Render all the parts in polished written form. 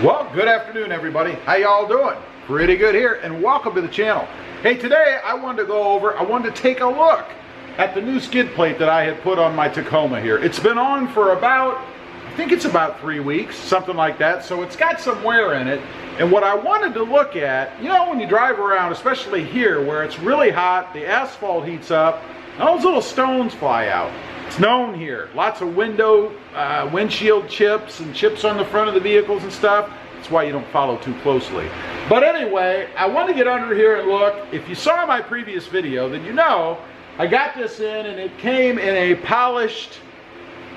Well, good afternoon, everybody. How y'all doing? Pretty good here, and welcome to the channel. Hey, today I wanted to take a look at the new skid plate that I had put on my Tacoma here. It's been on for I think it's about 3 weeks, something like that, so it's got some wear in it. And what I wanted to look at, you know, when you drive around, especially here where it's really hot, the asphalt heats up, and all those little stones fly out. It's known here. Lots of windshield chips and chips on the front of the vehicles and stuff. That's why you don't follow too closely. But anyway, I want to get under here and look. If you saw my previous video, then you know I got this in and it came in a polished,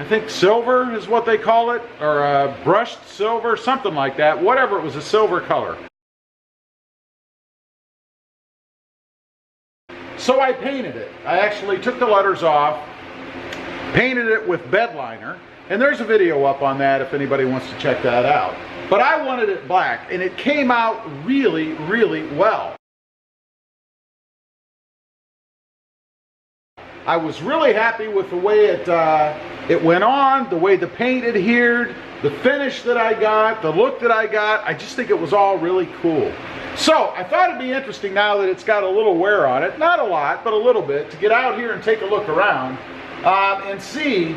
I think silver is what they call it, or a brushed silver, something like that. Whatever, it was a silver color. So I painted it. I actually took the letters off, painted it with bed liner, and there's a video up on that if anybody wants to check that out. But I wanted it black, and it came out really, really well. I was really happy with the way it went on, the way the paint adhered, the finish that I got, the look that I got. I just think it was all really cool. So I thought it'd be interesting now that it's got a little wear on it, not a lot, but a little bit, to get out here and take a look around and see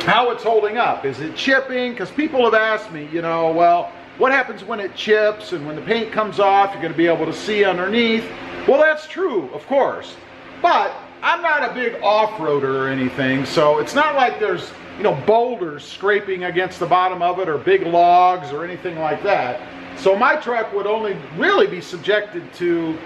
how it's holding up. Is it chipping? Because people have asked me, you know, well, what happens when it chips and when the paint comes off, you're going to be able to see underneath? Well, that's true, of course. But I'm not a big off-roader or anything, so it's not like there's, you know, boulders scraping against the bottom of it or big logs or anything like that. So my truck would only really be subjected to,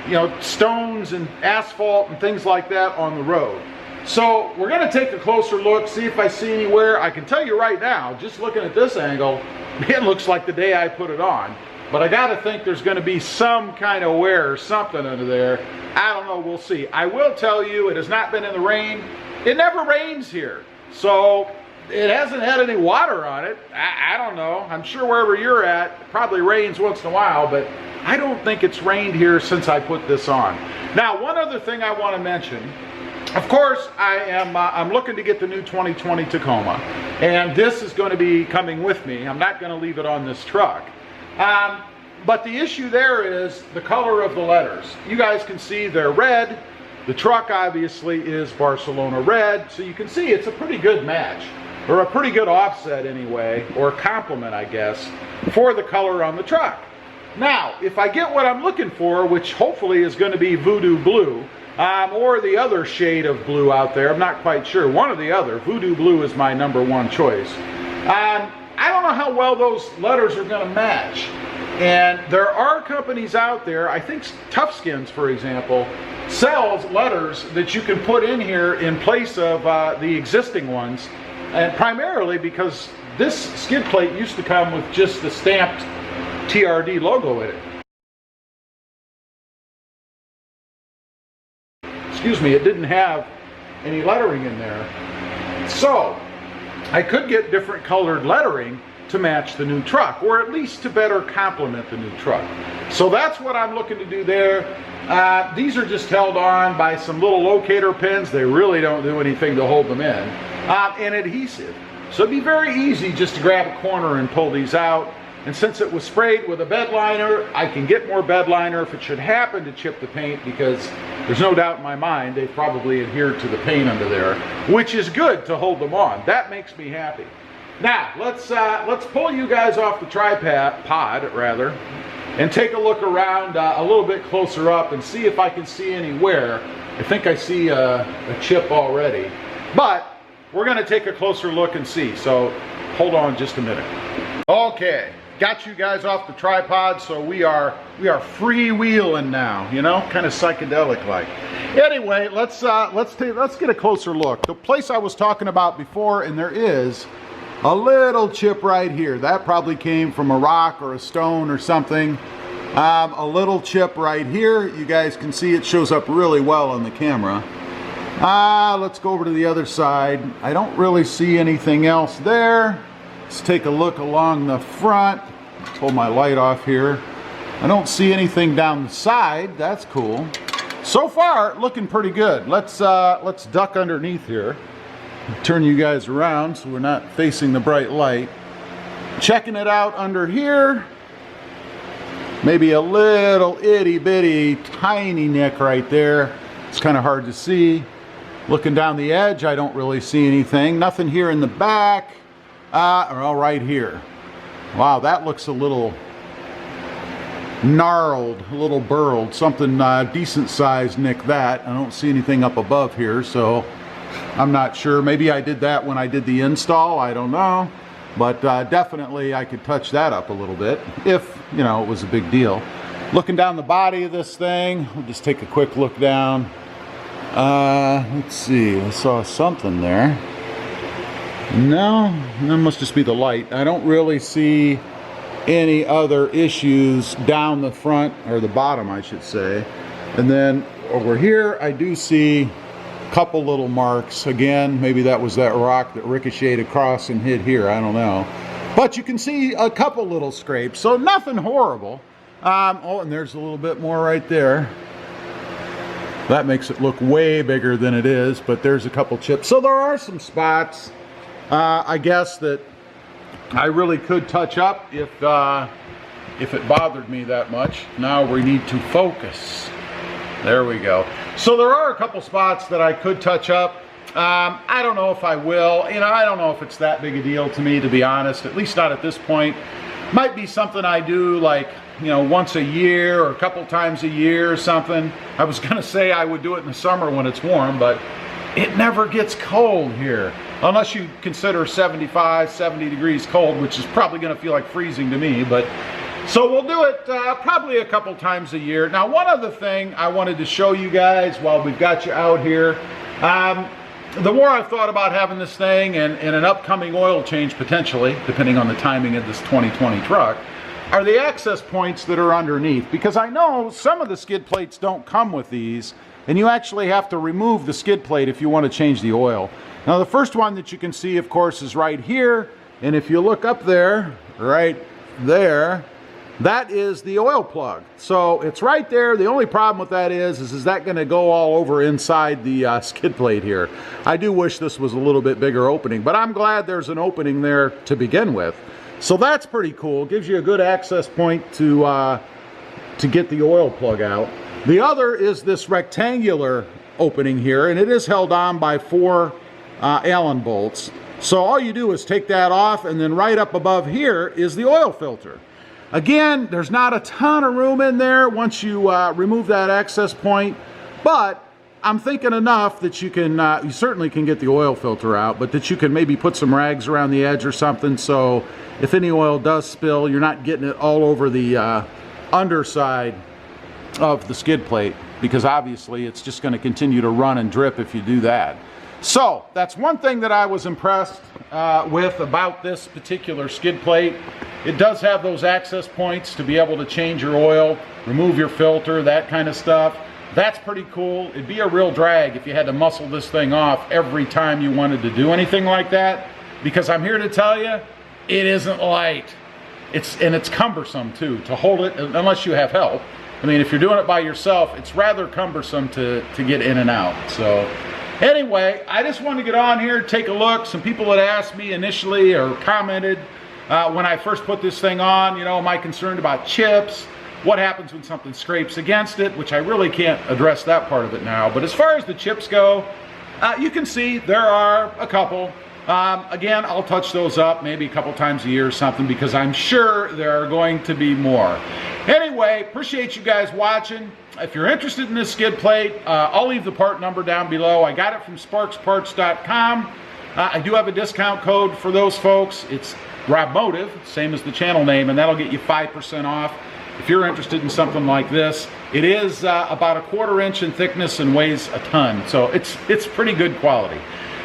you know, stones and asphalt and things like that on the road. So we're going to take a closer look, see if I see any wear. I can tell you right now, just looking at this angle, it looks like the day I put it on. But I got to think there's going to be some kind of wear or something under there. I don't know, we'll see. I will tell you, it has not been in the rain. It never rains here. So it hasn't had any water on it. I don't know. I'm sure wherever you're at, it probably rains once in a while, but I don't think it's rained here since I put this on. Now, one other thing I want to mention. Of course, I'm looking to get the new 2020 Tacoma, and this is going to be coming with me. I'm not going to leave it on this truck. But the issue there is the color of the letters. You guys can see they're red. The truck obviously is Barcelona red, so you can see it's a pretty good match, or a pretty good offset anyway, or complement, I guess, for the color on the truck. Now, if I get what I'm looking for, which hopefully is going to be voodoo blue, or the other shade of blue out there, I'm not quite sure, one or the other. Voodoo blue is my #1 choice. I don't know how well those letters are going to match. And there are companies out there, I think Tough Skins, for example, sells letters that you can put in here in place of the existing ones. And primarily because this skid plate used to come with just the stamped TRD logo in it. Excuse me, it didn't have any lettering in there. So I could get different colored lettering to match the new truck, or at least to better complement the new truck. So that's what I'm looking to do there. These are just held on by some little locator pins. They really don't do anything to hold them in. And adhesive. So it'd be very easy just to grab a corner and pull these out. And since it was sprayed with a bed liner, I can get more bed liner if it should happen to chip the paint, because there's no doubt in my mind they've probably adhered to the paint under there, which is good to hold them on. That makes me happy. Now, let's pull you guys off the tripod, and take a look around a little bit closer up and see if I can see any wear. I think I see a chip already, but we're going to take a closer look and see. So hold on just a minute. Okay. Got you guys off the tripod, so we are freewheeling now, you know, kind of psychedelic like. Anyway, let's get a closer look. The place I was talking about before, and there is a little chip right here. That probably came from a rock or a stone or something. A little chip right here. You guys can see it shows up really well on the camera. Let's go over to the other side. I don't really see anything else there. Let's take a look along the front. Pull my light off here. I don't see anything down the side. That's cool. So far, looking pretty good. Let's duck underneath here. Turn you guys around so we're not facing the bright light. Checking it out under here. Maybe a little itty bitty tiny nick right there. It's kind of hard to see. Looking down the edge, I don't really see anything. Nothing here in the back. Or right here. Wow, that looks a little gnarled, a little burled. Something decent sized nick that. I don't see anything up above here, so I'm not sure. Maybe I did that when I did the install. I don't know. But definitely I could touch that up a little bit if, you know, it was a big deal. Looking down the body of this thing, we'll just take a quick look down. Let's see, I saw something there. No, that must just be the light. I don't really see any other issues down the front, or the bottom I should say. And then over here I do see a couple little marks. Again, maybe that was that rock that ricocheted across and hit here, I don't know. But you can see a couple little scrapes, so nothing horrible. Oh, and there's a little bit more right there. That makes it look way bigger than it is, but there's a couple chips. So there are some spots, I guess, that I really could touch up if it bothered me that much. Now we need to focus. There we go. So there are a couple spots that I could touch up. I don't know if I will. You know, I don't know if it's that big a deal to me, to be honest. At least not at this point. Might be something I do like, you know, once a year or a couple times a year or something. I was gonna say I would do it in the summer when it's warm, but it never gets cold here. Unless you consider 75, 70 degrees cold, which is probably gonna feel like freezing to me, but so we'll do it probably a couple times a year. Now, one other thing I wanted to show you guys while we've got you out here. The more I've thought about having this thing and an upcoming oil change potentially, depending on the timing of this 2020 truck, are the access points that are underneath. Because I know some of the skid plates don't come with these, and you actually have to remove the skid plate if you want to change the oil. Now the first one that you can see, of course, is right here, and if you look up there, right there, that is the oil plug. So it's right there. The only problem with that is that going to go all over inside the skid plate here. I do wish this was a little bit bigger opening, but I'm glad there's an opening there to begin with. So that's pretty cool. Gives you a good access point to get the oil plug out. The other is this rectangular opening here, and it is held on by 4 Allen bolts. So all you do is take that off, and then right up above here is the oil filter. Again, there's not a ton of room in there once you remove that access point, but I'm thinking enough that you can, you certainly can get the oil filter out, but that you can maybe put some rags around the edge or something, so if any oil does spill, you're not getting it all over the underside of the skid plate, because obviously it's just going to continue to run and drip if you do that. So that's one thing that I was impressed with about this particular skid plate. It does have those access points to be able to change your oil, remove your filter, that kind of stuff. That's pretty cool. It'd be a real drag if you had to muscle this thing off every time you wanted to do anything like that, because I'm here to tell you, it isn't light. It's cumbersome too, to hold it, unless you have help. I mean, if you're doing it by yourself, it's rather cumbersome to get in and out. So anyway, I just wanted to get on here, take a look. Some people had asked me initially or commented when I first put this thing on, you know, am I concerned about chips? What happens when something scrapes against it? Which I really can't address that part of it now. But as far as the chips go, you can see there are a couple. Again, I'll touch those up maybe a couple times a year or something, because I'm sure there are going to be more. Anyway, appreciate you guys watching. If you're interested in this skid plate, I'll leave the part number down below. I got it from sparksparts.com. I do have a discount code for those folks. It's RobMotive, same as the channel name, and that'll get you 5% off. If you're interested in something like this, it is about 1/4 inch in thickness and weighs a ton. So it's pretty good quality.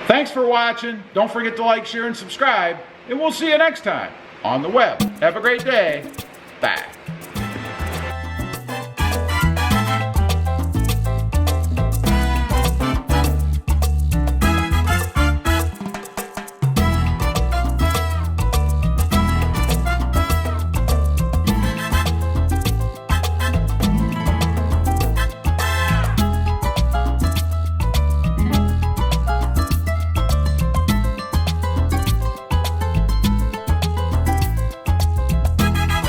Thanks for watching. Don't forget to like, share, and subscribe. And we'll see you next time on the web. Have a great day. Bye.